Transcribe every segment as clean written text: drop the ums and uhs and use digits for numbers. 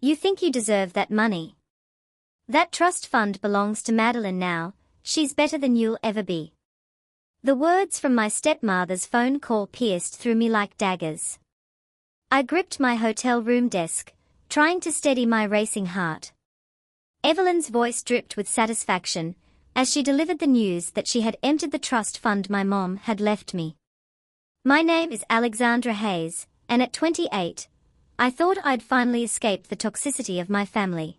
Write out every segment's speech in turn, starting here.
You think you deserve that money? That trust fund belongs to Madeline now, she's better than you'll ever be. The words from my stepmother's phone call pierced through me like daggers. I gripped my hotel room desk, trying to steady my racing heart. Evelyn's voice dripped with satisfaction as she delivered the news that she had emptied the trust fund my mom had left me. My name is Alexandra Hayes, and at 28, I thought I'd finally escaped the toxicity of my family.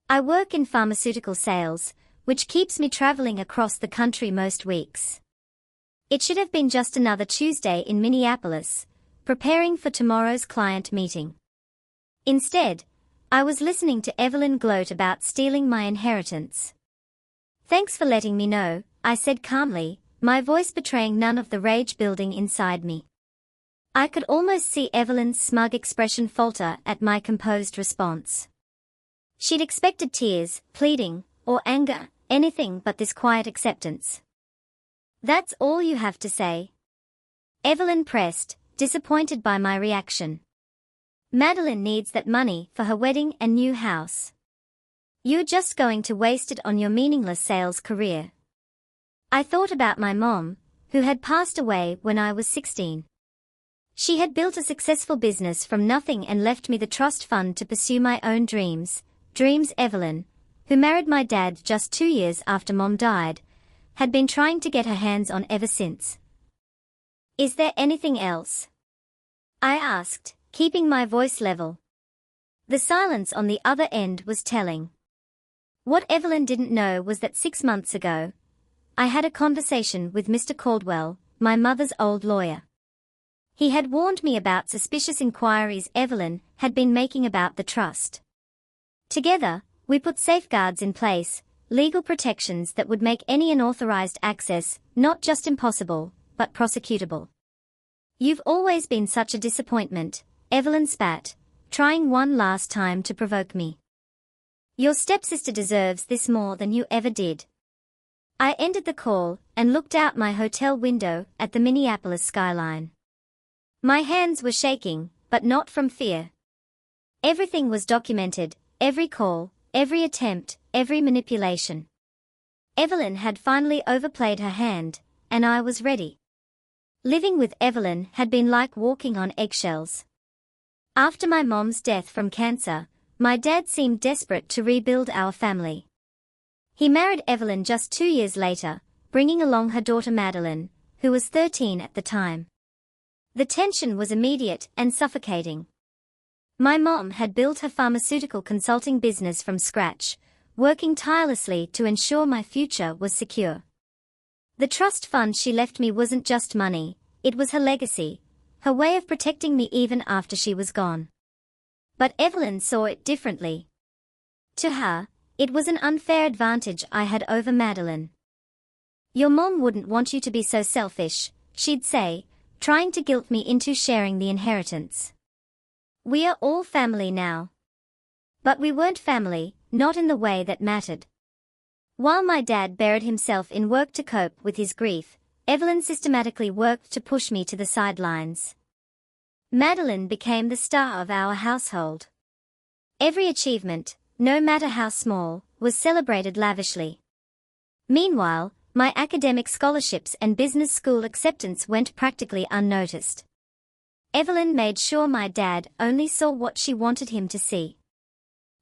I work in pharmaceutical sales, which keeps me traveling across the country most weeks. It should have been just another Tuesday in Minneapolis, preparing for tomorrow's client meeting. Instead, I was listening to Evelyn gloat about stealing my inheritance. Thanks for letting me know, I said calmly, my voice betraying none of the rage building inside me. I could almost see Evelyn's smug expression falter at my composed response. She'd expected tears, pleading, or anger, anything but this quiet acceptance. That's all you have to say? Evelyn pressed, disappointed by my reaction. Madeline needs that money for her wedding and new house. You're just going to waste it on your meaningless sales career. I thought about my mom, who had passed away when I was 16. She had built a successful business from nothing and left me the trust fund to pursue my own dreams. Evelyn, who married my dad just 2 years after Mom died, had been trying to get her hands on ever since. Is there anything else? I asked, keeping my voice level. The silence on the other end was telling. What Evelyn didn't know was that 6 months ago, I had a conversation with Mr. Caldwell, my mother's old lawyer. He had warned me about suspicious inquiries Evelyn had been making about the trust. Together, we put safeguards in place, legal protections that would make any unauthorized access not just impossible, but prosecutable. You've always been such a disappointment, Evelyn spat, trying one last time to provoke me. Your stepsister deserves this more than you ever did. I ended the call and looked out my hotel window at the Minneapolis skyline. My hands were shaking, but not from fear. Everything was documented, every call, every attempt, every manipulation. Evelyn had finally overplayed her hand, and I was ready. Living with Evelyn had been like walking on eggshells. After my mom's death from cancer, my dad seemed desperate to rebuild our family. He married Evelyn just 2 years later, bringing along her daughter Madeline, who was 13 at the time. The tension was immediate and suffocating. My mom had built her pharmaceutical consulting business from scratch, working tirelessly to ensure my future was secure. The trust fund she left me wasn't just money, it was her legacy, her way of protecting me even after she was gone. But Evelyn saw it differently. To her, it was an unfair advantage I had over Madeline. Your mom wouldn't want you to be so selfish, she'd say, trying to guilt me into sharing the inheritance. We are all family now. But we weren't family, not in the way that mattered. While my dad buried himself in work to cope with his grief, Evelyn systematically worked to push me to the sidelines. Madeline became the star of our household. Every achievement, no matter how small, was celebrated lavishly. Meanwhile, my academic scholarships and business school acceptance went practically unnoticed. Evelyn made sure my dad only saw what she wanted him to see.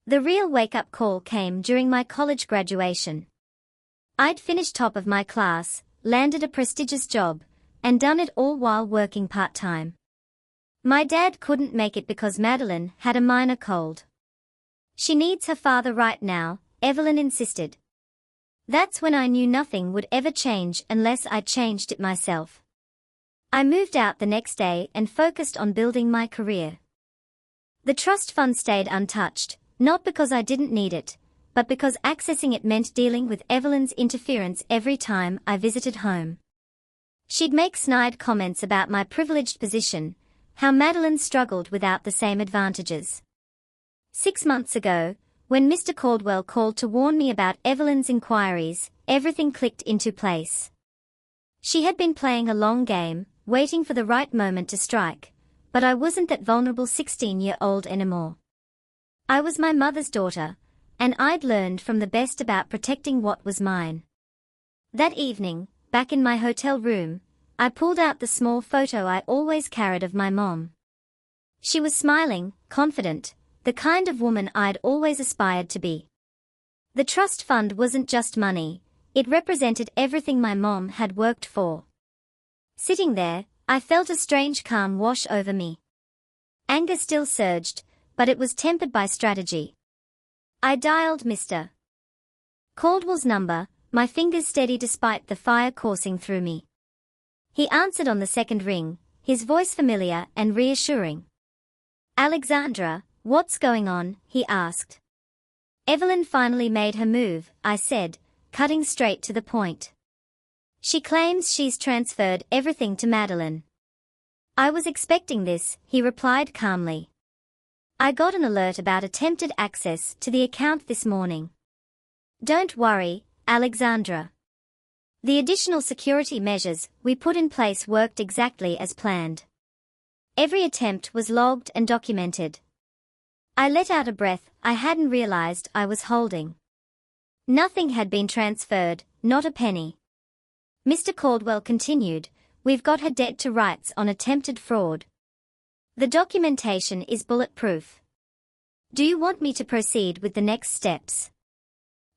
The real wake-up call came during my college graduation. I'd finished top of my class, landed a prestigious job, and done it all while working part-time. My dad couldn't make it because Madeline had a minor cold. She needs her father right now, Evelyn insisted. That's when I knew nothing would ever change unless I changed it myself. I moved out the next day and focused on building my career. The trust fund stayed untouched, not because I didn't need it, but because accessing it meant dealing with Evelyn's interference every time I visited home. She'd make snide comments about my privileged position, how Madeline struggled without the same advantages. 6 months ago, when Mr. Caldwell called to warn me about Evelyn's inquiries, everything clicked into place. She had been playing a long game, waiting for the right moment to strike, but I wasn't that vulnerable 16-year-old anymore. I was my mother's daughter, and I'd learned from the best about protecting what was mine. That evening, back in my hotel room, I pulled out the small photo I always carried of my mom. She was smiling, confident, the kind of woman I'd always aspired to be. The trust fund wasn't just money, it represented everything my mom had worked for. Sitting there, I felt a strange calm wash over me. Anger still surged, but it was tempered by strategy. I dialed Mr. Caldwell's number, my fingers steady despite the fire coursing through me. He answered on the second ring, his voice familiar and reassuring. "Alexandra, what's going on?" he asked. "Evelyn finally made her move," I said, cutting straight to the point. "She claims she's transferred everything to Madeline." "I was expecting this," he replied calmly. "I got an alert about attempted access to the account this morning." "Don't worry, Alexandra. The additional security measures we put in place worked exactly as planned. Every attempt was logged and documented." I let out a breath I hadn't realized I was holding. Nothing had been transferred, not a penny. Mr. Caldwell continued, "We've got her dead to rights on attempted fraud. The documentation is bulletproof. Do you want me to proceed with the next steps?"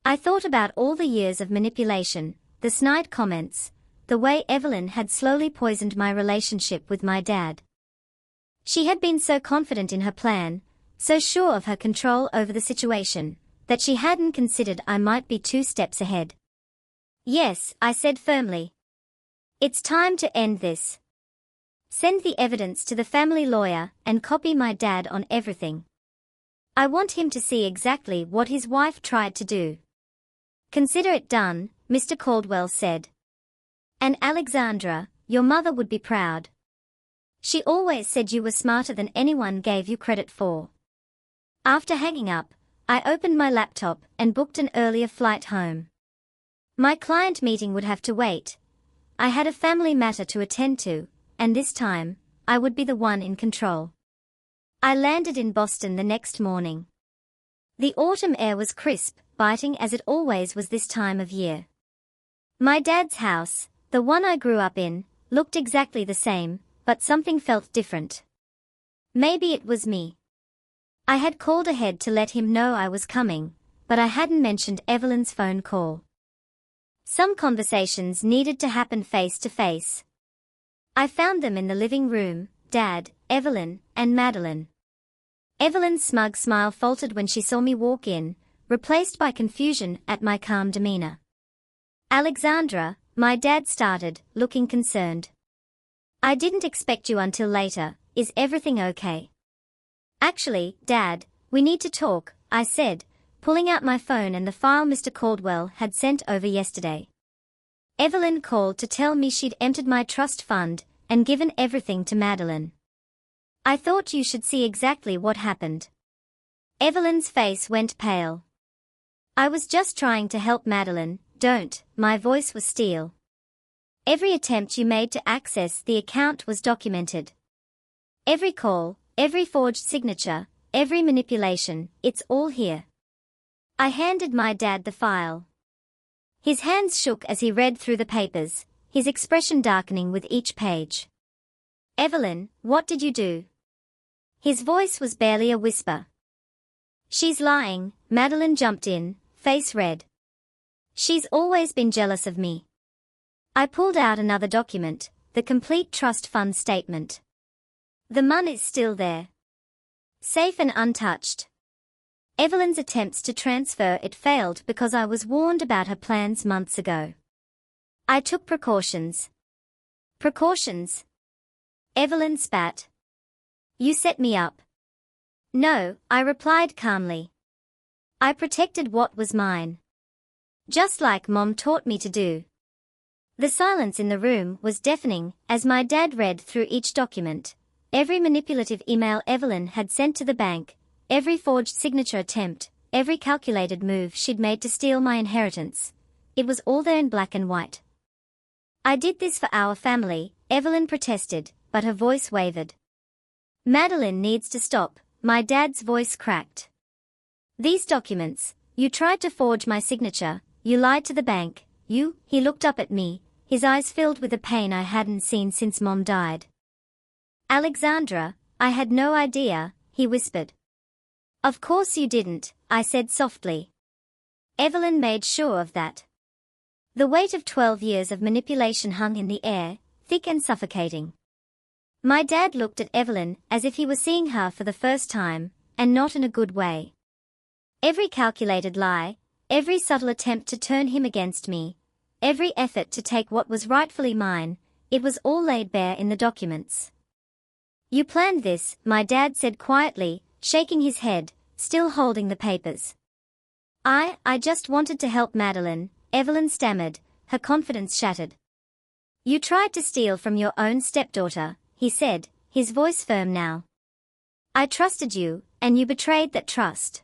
I thought about all the years of manipulation, the snide comments, the way Evelyn had slowly poisoned my relationship with my dad. She had been so confident in her plan, so sure of her control over the situation, that she hadn't considered I might be 2 steps ahead. "Yes," I said firmly. "It's time to end this. Send the evidence to the family lawyer and copy my dad on everything. I want him to see exactly what his wife tried to do." "Consider it done," Mr. Caldwell said. "And Alexandra, your mother would be proud. She always said you were smarter than anyone gave you credit for." After hanging up, I opened my laptop and booked an earlier flight home. My client meeting would have to wait. I had a family matter to attend to, and this time, I would be the one in control. I landed in Boston the next morning. The autumn air was crisp, biting as it always was this time of year. My dad's house, the one I grew up in, looked exactly the same, but something felt different. Maybe it was me. I had called ahead to let him know I was coming, but I hadn't mentioned Evelyn's phone call. Some conversations needed to happen face to face. I found them in the living room, Dad, Evelyn, and Madeline. Evelyn's smug smile faltered when she saw me walk in, replaced by confusion at my calm demeanor. "Alexandra," my dad started, looking concerned. "I didn't expect you until later. Is everything okay?" "Actually, Dad, we need to talk," I said, pulling out my phone and the file Mr. Caldwell had sent over yesterday. "Evelyn called to tell me she'd emptied my trust fund and given everything to Madeline. I thought you should see exactly what happened." Evelyn's face went pale. "I was just trying to help Madeline, don't," my voice was steel. "Every attempt you made to access the account was documented. Every call, every forged signature, every manipulation, it's all here." I handed my dad the file. His hands shook as he read through the papers, his expression darkening with each page. "Evelyn, what did you do?" His voice was barely a whisper. "She's lying," Madeline jumped in, face red. "She's always been jealous of me." I pulled out another document, the complete trust fund statement. The money's still there. Safe and untouched. Evelyn's attempts to transfer it failed because I was warned about her plans months ago. I took precautions. "Precautions?" Evelyn spat. "You set me up." "No," I replied calmly. "I protected what was mine. Just like Mom taught me to do." The silence in the room was deafening as my dad read through each document, every manipulative email Evelyn had sent to the bank, every forged signature attempt, every calculated move she'd made to steal my inheritance. It was all there in black and white. "I did this for our family," Evelyn protested, but her voice wavered. "Madeline needs to stop," my dad's voice cracked. These documents, you tried to forge my signature, you lied to the bank, he looked up at me, his eyes filled with a pain I hadn't seen since Mom died. Alexandra, I had no idea, he whispered. Of course you didn't, I said softly. Evelyn made sure of that. The weight of 12 years of manipulation hung in the air, thick and suffocating. My dad looked at Evelyn as if he were seeing her for the first time, and not in a good way. Every calculated lie, every subtle attempt to turn him against me, every effort to take what was rightfully mine, it was all laid bare in the documents. You planned this, my dad said quietly, shaking his head, still holding the papers. I just wanted to help Madeline, Evelyn stammered, her confidence shattered. You tried to steal from your own stepdaughter, he said, his voice firm now. I trusted you, and you betrayed that trust.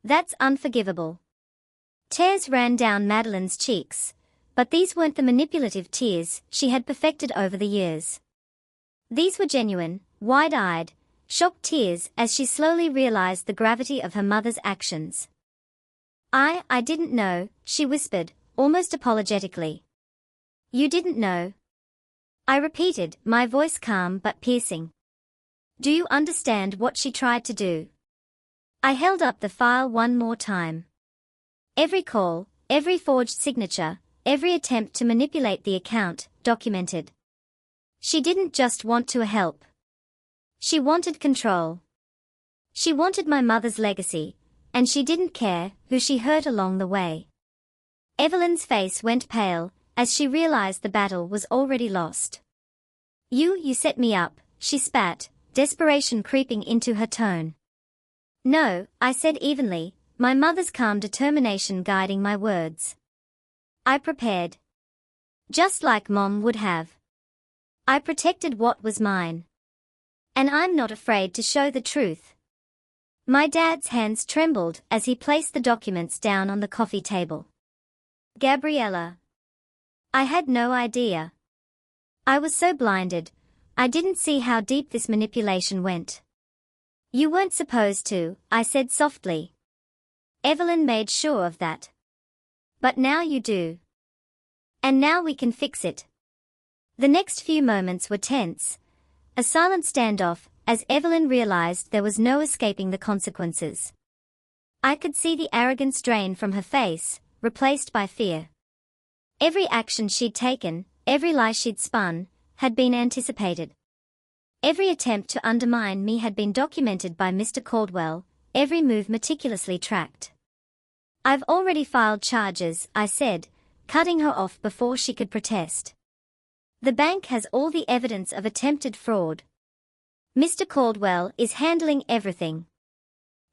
That's unforgivable. Tears ran down Madeline's cheeks, but these weren't the manipulative tears she had perfected over the years. These were genuine, wide-eyed, shocked tears as she slowly realized the gravity of her mother's actions. I didn't know, she whispered, almost apologetically. You didn't know? I repeated, my voice calm but piercing. Do you understand what she tried to do? I held up the file one more time. Every call, every forged signature, every attempt to manipulate the account, documented. She didn't just want to help. She wanted control. She wanted my mother's legacy, and she didn't care who she hurt along the way. Evelyn's face went pale as she realized the battle was already lost. You set me up, she spat, desperation creeping into her tone. No, I said evenly, my mother's calm determination guiding my words. I prepared. Just like Mom would have. I protected what was mine. And I'm not afraid to show the truth. My dad's hands trembled as he placed the documents down on the coffee table. Gabriella. I had no idea. I was so blinded, I didn't see how deep this manipulation went. You weren't supposed to, I said softly. Evelyn made sure of that. But now you do. And now we can fix it. The next few moments were tense, a silent standoff, as Evelyn realized there was no escaping the consequences. I could see the arrogance drain from her face, replaced by fear. Every action she'd taken, every lie she'd spun, had been anticipated. Every attempt to undermine me had been documented by Mr. Caldwell, every move meticulously tracked. I've already filed charges, I said, cutting her off before she could protest. The bank has all the evidence of attempted fraud. Mr. Caldwell is handling everything.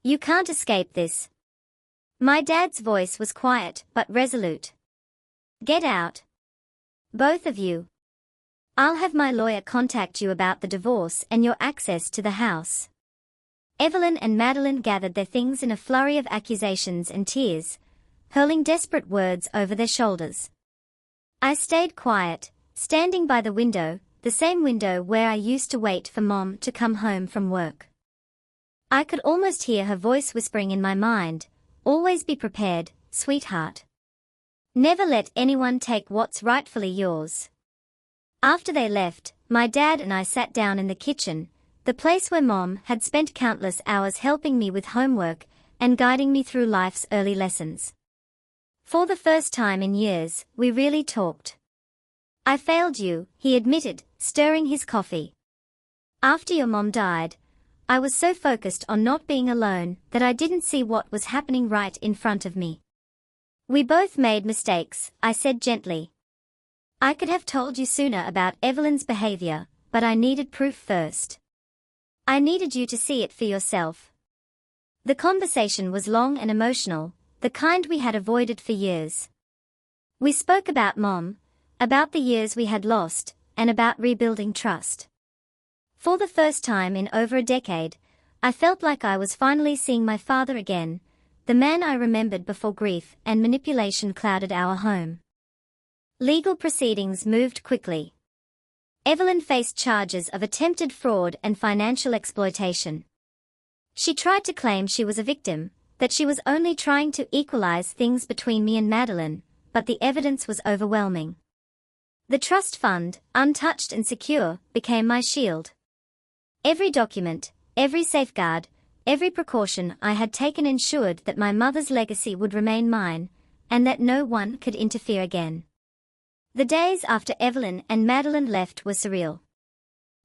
You can't escape this. My dad's voice was quiet but resolute. Get out. Both of you. I'll have my lawyer contact you about the divorce and your access to the house. Evelyn and Madeline gathered their things in a flurry of accusations and tears, hurling desperate words over their shoulders. I stayed quiet, standing by the window, the same window where I used to wait for Mom to come home from work. I could almost hear her voice whispering in my mind, always be prepared, sweetheart. Never let anyone take what's rightfully yours. After they left, my dad and I sat down in the kitchen, the place where Mom had spent countless hours helping me with homework and guiding me through life's early lessons. For the first time in years, we really talked. I failed you, he admitted, stirring his coffee. After your mom died, I was so focused on not being alone that I didn't see what was happening right in front of me. We both made mistakes, I said gently. I could have told you sooner about Evelyn's behavior, but I needed proof first. I needed you to see it for yourself. The conversation was long and emotional, the kind we had avoided for years. We spoke about Mom, about the years we had lost, and about rebuilding trust. For the first time in over a decade, I felt like I was finally seeing my father again, the man I remembered before grief and manipulation clouded our home. Legal proceedings moved quickly. Evelyn faced charges of attempted fraud and financial exploitation. She tried to claim she was a victim, that she was only trying to equalize things between me and Madeline, but the evidence was overwhelming. The trust fund, untouched and secure, became my shield. Every document, every safeguard, every precaution I had taken ensured that my mother's legacy would remain mine, and that no one could interfere again. The days after Evelyn and Madeline left were surreal.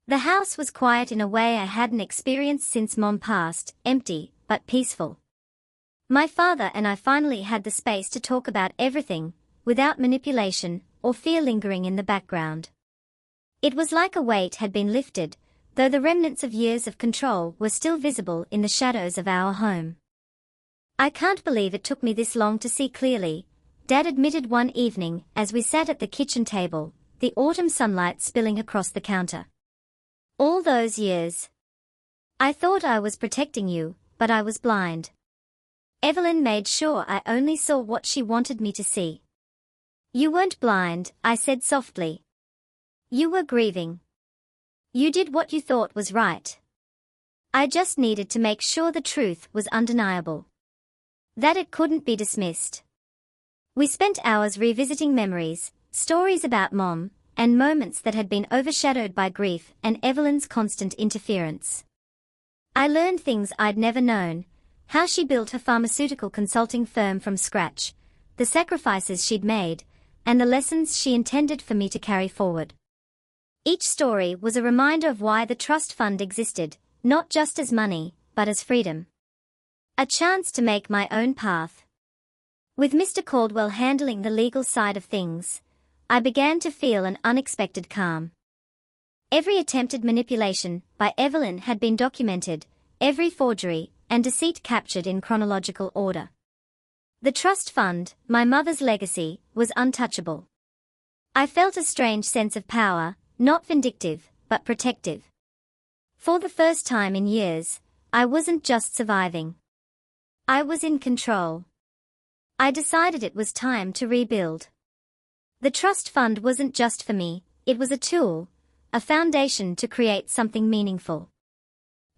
The house was quiet in a way I hadn't experienced since Mom passed, empty, but peaceful. My father and I finally had the space to talk about everything, without manipulation or fear lingering in the background. It was like a weight had been lifted, though the remnants of years of control were still visible in the shadows of our home. "I can't believe it took me this long to see clearly," Dad admitted one evening as we sat at the kitchen table, the autumn sunlight spilling across the counter. "All those years. I thought I was protecting you, but I was blind. Evelyn made sure I only saw what she wanted me to see." "You weren't blind," I said softly. "You were grieving. You did what you thought was right. I just needed to make sure the truth was undeniable. That it couldn't be dismissed." We spent hours revisiting memories, stories about Mom, and moments that had been overshadowed by grief and Evelyn's constant interference. I learned things I'd never known: how she built her pharmaceutical consulting firm from scratch, the sacrifices she'd made, and the lessons she intended for me to carry forward. Each story was a reminder of why the trust fund existed, not just as money, but as freedom. A chance to make my own path. With Mr. Caldwell handling the legal side of things, I began to feel an unexpected calm. Every attempted manipulation by Evelyn had been documented, every forgery and deceit captured in chronological order. The trust fund, my mother's legacy, was untouchable. I felt a strange sense of power, not vindictive, but protective. For the first time in years, I wasn't just surviving. I was in control. I decided it was time to rebuild. The trust fund wasn't just for me, it was a tool, a foundation to create something meaningful.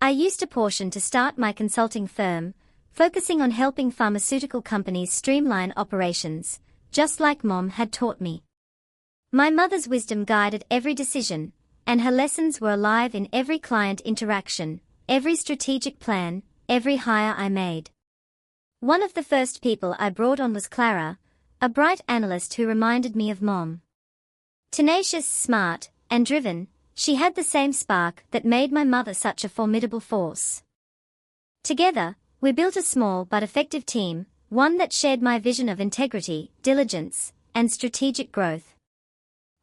I used a portion to start my consulting firm, focusing on helping pharmaceutical companies streamline operations, just like Mom had taught me. My mother's wisdom guided every decision, and her lessons were alive in every client interaction, every strategic plan, every hire I made. One of the first people I brought on was Clara, a bright analyst who reminded me of Mom. Tenacious, smart, and driven, she had the same spark that made my mother such a formidable force. Together, we built a small but effective team, one that shared my vision of integrity, diligence, and strategic growth.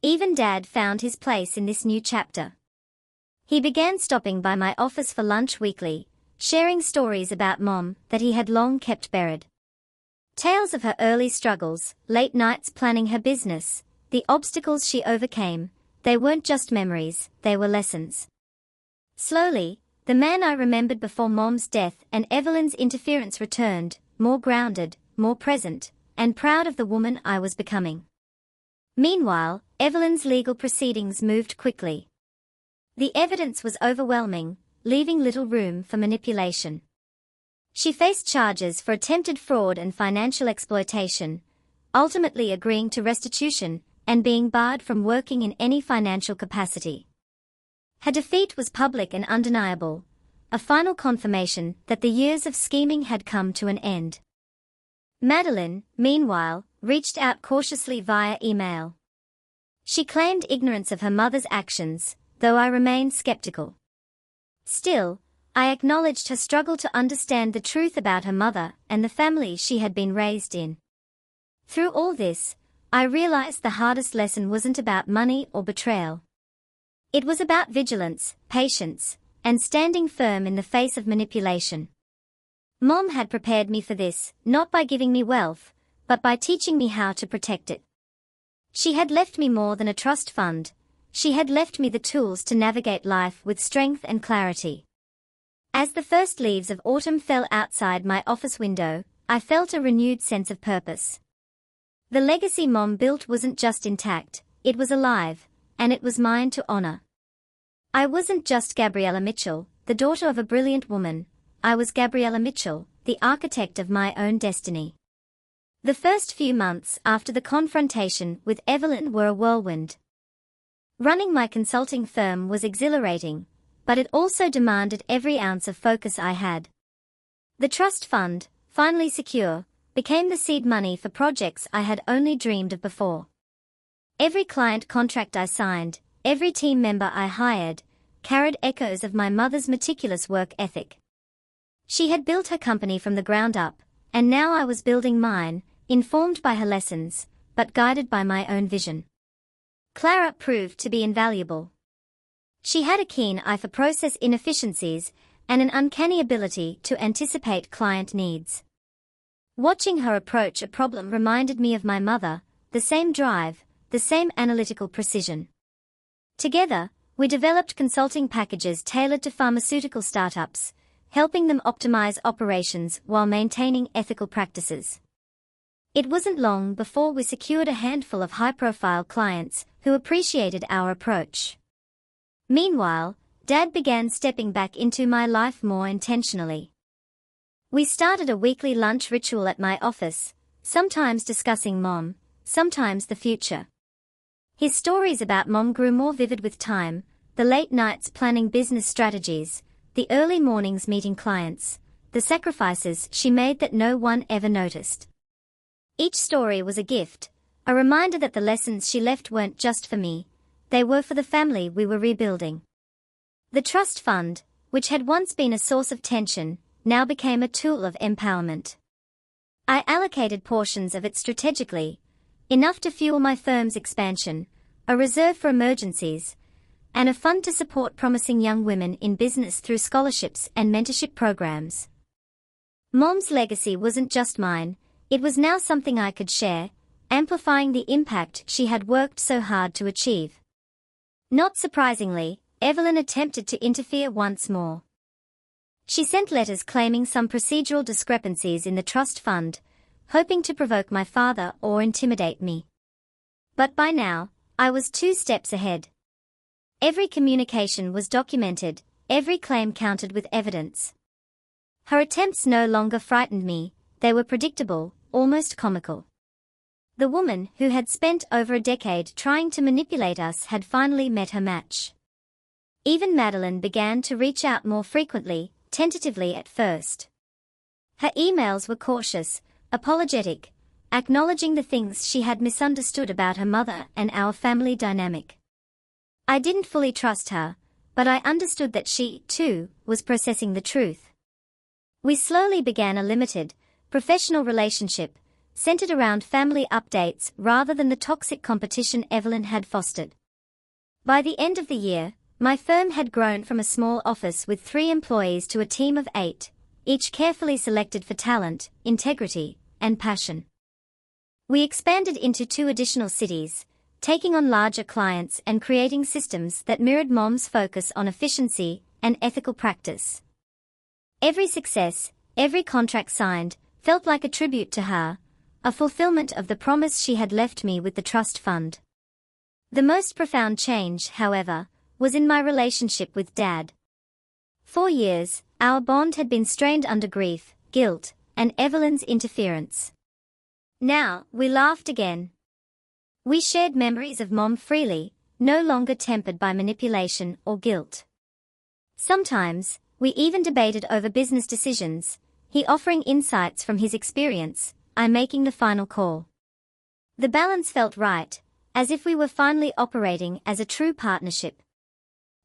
Even Dad found his place in this new chapter. He began stopping by my office for lunch weekly, sharing stories about Mom that he had long kept buried. Tales of her early struggles, late nights planning her business, the obstacles she overcame. They weren't just memories, they were lessons. Slowly, the man I remembered before Mom's death and Evelyn's interference returned, more grounded, more present, and proud of the woman I was becoming. Meanwhile, Evelyn's legal proceedings moved quickly. The evidence was overwhelming, leaving little room for manipulation. She faced charges for attempted fraud and financial exploitation, ultimately agreeing to restitution and being barred from working in any financial capacity. Her defeat was public and undeniable, a final confirmation that the years of scheming had come to an end. Madeline, meanwhile, reached out cautiously via email. She claimed ignorance of her mother's actions, though I remained skeptical. Still, I acknowledged her struggle to understand the truth about her mother and the family she had been raised in. Through all this, I realized the hardest lesson wasn't about money or betrayal. It was about vigilance, patience, and standing firm in the face of manipulation. Mom had prepared me for this, not by giving me wealth, but by teaching me how to protect it. She had left me more than a trust fund. She had left me the tools to navigate life with strength and clarity. As the first leaves of autumn fell outside my office window, I felt a renewed sense of purpose. The legacy Mom built wasn't just intact, it was alive, and it was mine to honor. I wasn't just Gabriella Mitchell, the daughter of a brilliant woman. I was Gabriella Mitchell, the architect of my own destiny. The first few months after the confrontation with Evelyn were a whirlwind. Running my consulting firm was exhilarating, but it also demanded every ounce of focus I had. The trust fund, finally secure, became the seed money for projects I had only dreamed of before. Every client contract I signed, every team member I hired, carried echoes of my mother's meticulous work ethic. She had built her company from the ground up, and now I was building mine, informed by her lessons, but guided by my own vision. Clara proved to be invaluable. She had a keen eye for process inefficiencies and an uncanny ability to anticipate client needs. Watching her approach a problem reminded me of my mother, the same drive, the same analytical precision. Together, we developed consulting packages tailored to pharmaceutical startups, helping them optimize operations while maintaining ethical practices. It wasn't long before we secured a handful of high-profile clients who appreciated our approach. Meanwhile, Dad began stepping back into my life more intentionally. We started a weekly lunch ritual at my office, sometimes discussing Mom, sometimes the future. His stories about Mom grew more vivid with time, the late nights planning business strategies, the early mornings meeting clients, the sacrifices she made that no one ever noticed. Each story was a gift, a reminder that the lessons she left weren't just for me, they were for the family we were rebuilding. The trust fund, which had once been a source of tension, now became a tool of empowerment. I allocated portions of it strategically, enough to fuel my firm's expansion, a reserve for emergencies, and a fund to support promising young women in business through scholarships and mentorship programs. Mom's legacy wasn't just mine, it was now something I could share, amplifying the impact she had worked so hard to achieve. Not surprisingly, Evelyn attempted to interfere once more. She sent letters claiming some procedural discrepancies in the trust fund, hoping to provoke my father or intimidate me. But by now, I was 2 steps ahead. Every communication was documented, every claim countered with evidence. Her attempts no longer frightened me, they were predictable, almost comical. The woman who had spent over a decade trying to manipulate us had finally met her match. Even Madeline began to reach out more frequently, tentatively at first. Her emails were cautious, apologetic, acknowledging the things she had misunderstood about her mother and our family dynamic. I didn't fully trust her, but I understood that she, too, was processing the truth. We slowly began a limited, professional relationship, centered around family updates rather than the toxic competition Evelyn had fostered. By the end of the year, my firm had grown from a small office with 3 employees to a team of 8, each carefully selected for talent, integrity, and passion. We expanded into 2 additional cities, taking on larger clients and creating systems that mirrored Mom's focus on efficiency and ethical practice. Every success, every contract signed, felt like a tribute to her, a fulfillment of the promise she had left me with the trust fund. The most profound change, however, was in my relationship with Dad. For years, our bond had been strained under grief, guilt, and Evelyn's interference. Now, we laughed again. We shared memories of Mom freely, no longer tempered by manipulation or guilt. Sometimes, we even debated over business decisions, he offering insights from his experience, I making the final call. The balance felt right, as if we were finally operating as a true partnership.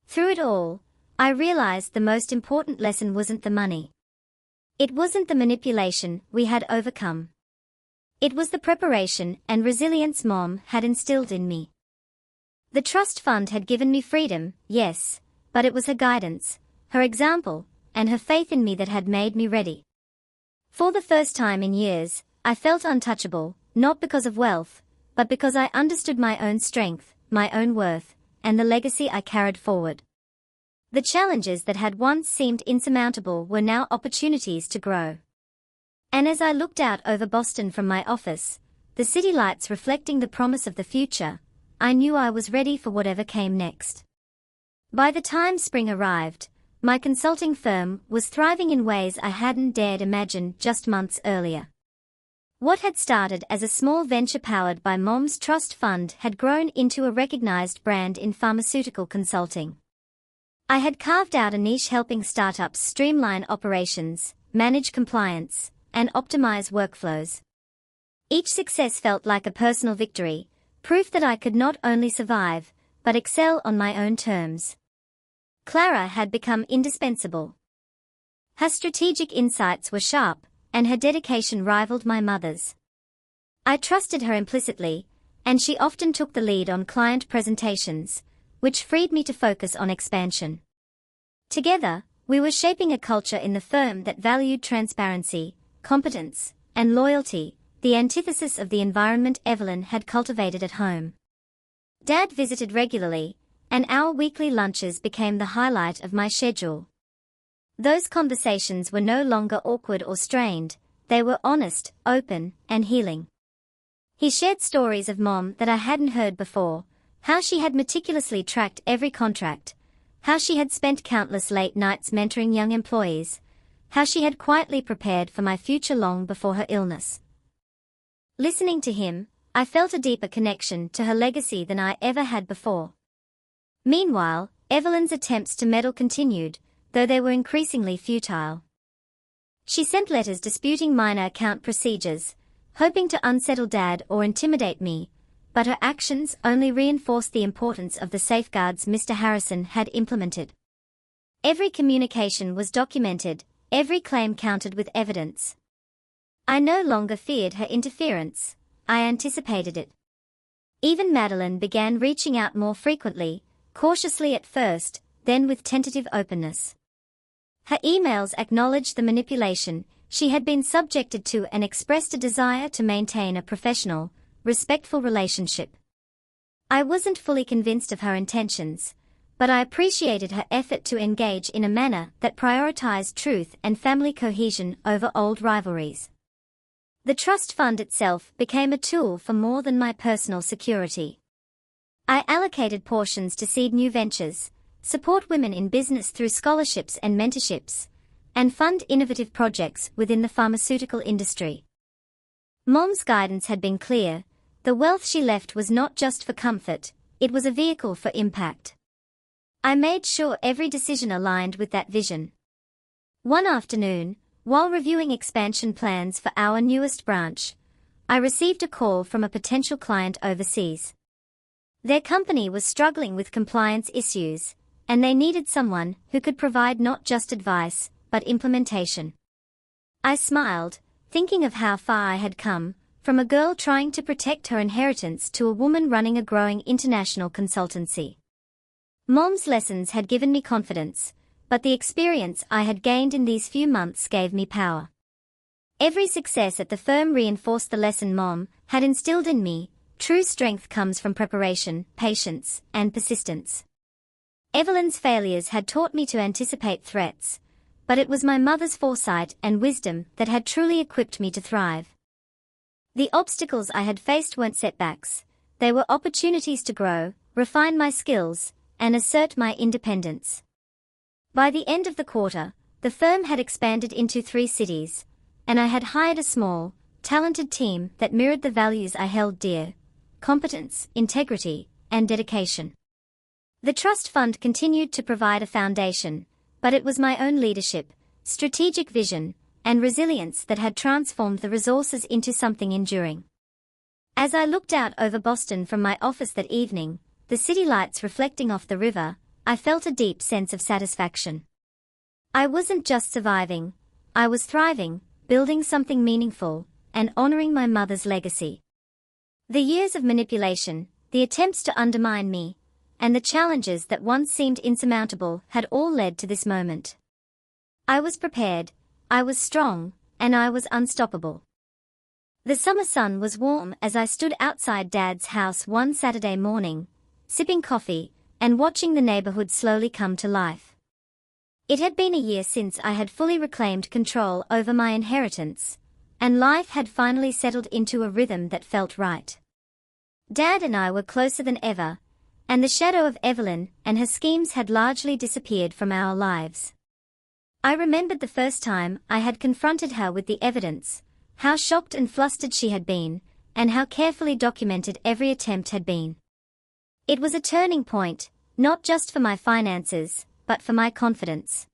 Through it all, I realized the most important lesson wasn't the money. It wasn't the manipulation we had overcome. It was the preparation and resilience Mom had instilled in me. The trust fund had given me freedom, yes, but it was her guidance, her example, and her faith in me that had made me ready. For the first time in years, I felt untouchable, not because of wealth, but because I understood my own strength, my own worth, and the legacy I carried forward. The challenges that had once seemed insurmountable were now opportunities to grow. And as I looked out over Boston from my office, the city lights reflecting the promise of the future, I knew I was ready for whatever came next. By the time spring arrived, my consulting firm was thriving in ways I hadn't dared imagine just months earlier. What had started as a small venture powered by Mom's trust fund had grown into a recognized brand in pharmaceutical consulting. I had carved out a niche helping startups streamline operations, manage compliance, and optimize workflows. Each success felt like a personal victory, proof that I could not only survive, but excel on my own terms. Clara had become indispensable. Her strategic insights were sharp, and her dedication rivaled my mother's. I trusted her implicitly, and she often took the lead on client presentations, which freed me to focus on expansion. Together, we were shaping a culture in the firm that valued transparency, competence, and loyalty, the antithesis of the environment Evelyn had cultivated at home. Dad visited regularly, and our weekly lunches became the highlight of my schedule. Those conversations were no longer awkward or strained, they were honest, open, and healing. He shared stories of Mom that I hadn't heard before, how she had meticulously tracked every contract, how she had spent countless late nights mentoring young employees, how she had quietly prepared for my future long before her illness. Listening to him, I felt a deeper connection to her legacy than I ever had before. Meanwhile, Evelyn's attempts to meddle continued, though they were increasingly futile. She sent letters disputing minor account procedures, hoping to unsettle Dad or intimidate me, but her actions only reinforced the importance of the safeguards Mr. Harrison had implemented. Every communication was documented, every claim countered with evidence. I no longer feared her interference, I anticipated it. Even Madeline began reaching out more frequently, cautiously at first, then with tentative openness. Her emails acknowledged the manipulation she had been subjected to and expressed a desire to maintain a professional, respectful relationship. I wasn't fully convinced of her intentions, but I appreciated her effort to engage in a manner that prioritized truth and family cohesion over old rivalries. The trust fund itself became a tool for more than my personal security. I allocated portions to seed new ventures, support women in business through scholarships and mentorships, and fund innovative projects within the pharmaceutical industry. Mom's guidance had been clear: the wealth she left was not just for comfort, it was a vehicle for impact. I made sure every decision aligned with that vision. One afternoon, while reviewing expansion plans for our newest branch, I received a call from a potential client overseas. Their company was struggling with compliance issues, and they needed someone who could provide not just advice, but implementation. I smiled, thinking of how far I had come, from a girl trying to protect her inheritance to a woman running a growing international consultancy. Mom's lessons had given me confidence, but the experience I had gained in these few months gave me power. Every success at the firm reinforced the lesson Mom had instilled in me: true strength comes from preparation, patience, and persistence. Evelyn's failures had taught me to anticipate threats, but it was my mother's foresight and wisdom that had truly equipped me to thrive. The obstacles I had faced weren't setbacks, they were opportunities to grow, refine my skills, and assert my independence. By the end of the quarter, the firm had expanded into 3 cities, and I had hired a small, talented team that mirrored the values I held dear: competence, integrity, and dedication. The trust fund continued to provide a foundation, but it was my own leadership, strategic vision, and resilience that had transformed the resources into something enduring. As I looked out over Boston from my office that evening, the city lights reflecting off the river, I felt a deep sense of satisfaction. I wasn't just surviving, I was thriving, building something meaningful, and honoring my mother's legacy. The years of manipulation, the attempts to undermine me, and the challenges that once seemed insurmountable had all led to this moment. I was prepared, I was strong, and I was unstoppable. The summer sun was warm as I stood outside Dad's house one Saturday morning, sipping coffee, and watching the neighborhood slowly come to life. It had been a year since I had fully reclaimed control over my inheritance, and life had finally settled into a rhythm that felt right. Dad and I were closer than ever, and the shadow of Evelyn and her schemes had largely disappeared from our lives. I remembered the first time I had confronted her with the evidence, how shocked and flustered she had been, and how carefully documented every attempt had been. It was a turning point, not just for my finances, but for my confidence.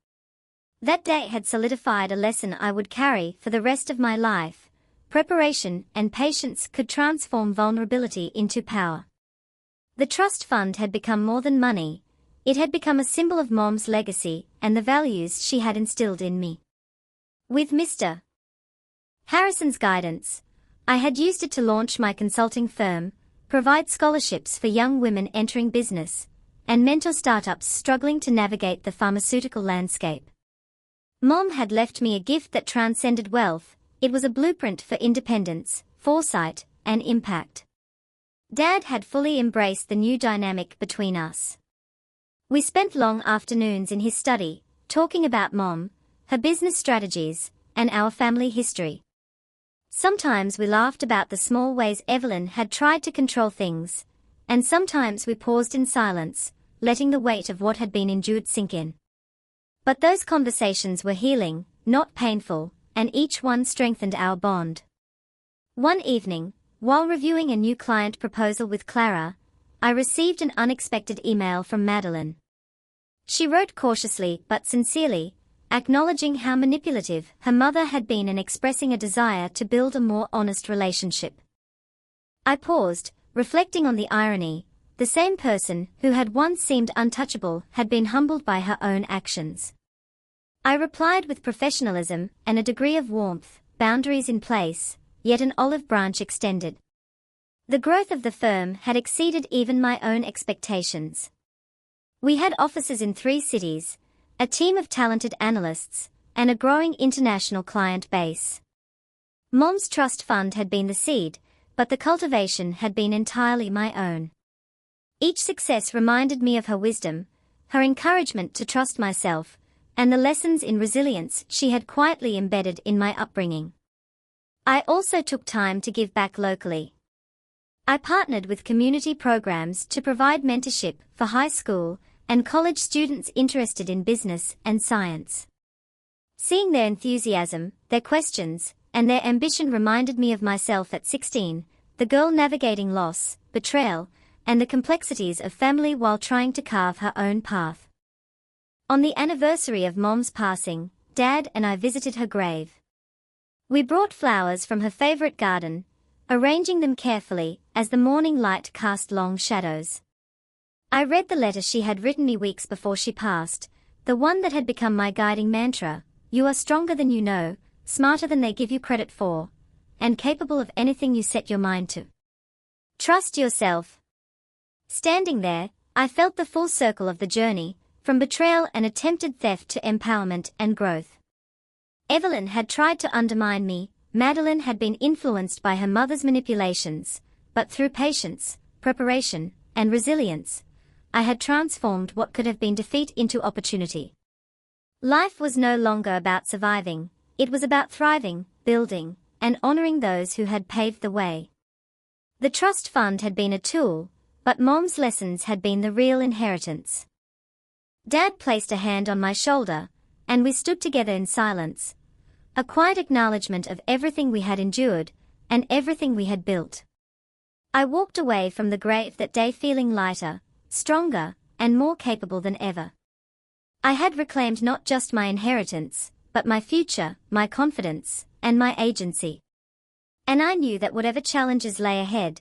That day had solidified a lesson I would carry for the rest of my life. Preparation and patience could transform vulnerability into power. The trust fund had become more than money. It had become a symbol of Mom's legacy and the values she had instilled in me. With Mr. Harrison's guidance, I had used it to launch my consulting firm, provide scholarships for young women entering business, and mentor startups struggling to navigate the pharmaceutical landscape. Mom had left me a gift that transcended wealth. It was a blueprint for independence, foresight, and impact. Dad had fully embraced the new dynamic between us. We spent long afternoons in his study, talking about Mom, her business strategies, and our family history. Sometimes we laughed about the small ways Evelyn had tried to control things, and sometimes we paused in silence, letting the weight of what had been endured sink in. But those conversations were healing, not painful, and each one strengthened our bond. One evening, while reviewing a new client proposal with Clara, I received an unexpected email from Madeline. She wrote cautiously but sincerely, acknowledging how manipulative her mother had been in expressing a desire to build a more honest relationship. I paused, reflecting on the irony. The same person who had once seemed untouchable had been humbled by her own actions. I replied with professionalism and a degree of warmth, boundaries in place, yet an olive branch extended. The growth of the firm had exceeded even my own expectations. We had offices in 3 cities, a team of talented analysts, and a growing international client base. Mom's trust fund had been the seed, but the cultivation had been entirely my own. Each success reminded me of her wisdom, her encouragement to trust myself, and the lessons in resilience she had quietly embedded in my upbringing. I also took time to give back locally. I partnered with community programs to provide mentorship for high school and college students interested in business and science. Seeing their enthusiasm, their questions, and their ambition reminded me of myself at 16, the girl navigating loss, betrayal, and the complexities of family while trying to carve her own path. On the anniversary of Mom's passing, Dad and I visited her grave. We brought flowers from her favorite garden, arranging them carefully as the morning light cast long shadows. I read the letter she had written me weeks before she passed, the one that had become my guiding mantra: "You are stronger than you know, smarter than they give you credit for, and capable of anything you set your mind to. Trust yourself." Standing there, I felt the full circle of the journey, from betrayal and attempted theft to empowerment and growth. Evelyn had tried to undermine me, Madeline had been influenced by her mother's manipulations, but through patience, preparation, and resilience, I had transformed what could have been defeat into opportunity. Life was no longer about surviving, it was about thriving, building, and honoring those who had paved the way. The trust fund had been a tool, but Mom's lessons had been the real inheritance. Dad placed a hand on my shoulder, and we stood together in silence, a quiet acknowledgement of everything we had endured, and everything we had built. I walked away from the grave that day feeling lighter, stronger, and more capable than ever. I had reclaimed not just my inheritance, but my future, my confidence, and my agency. And I knew that whatever challenges lay ahead,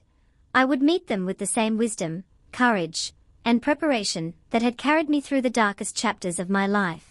I would meet them with the same wisdom, courage, and preparation that had carried me through the darkest chapters of my life.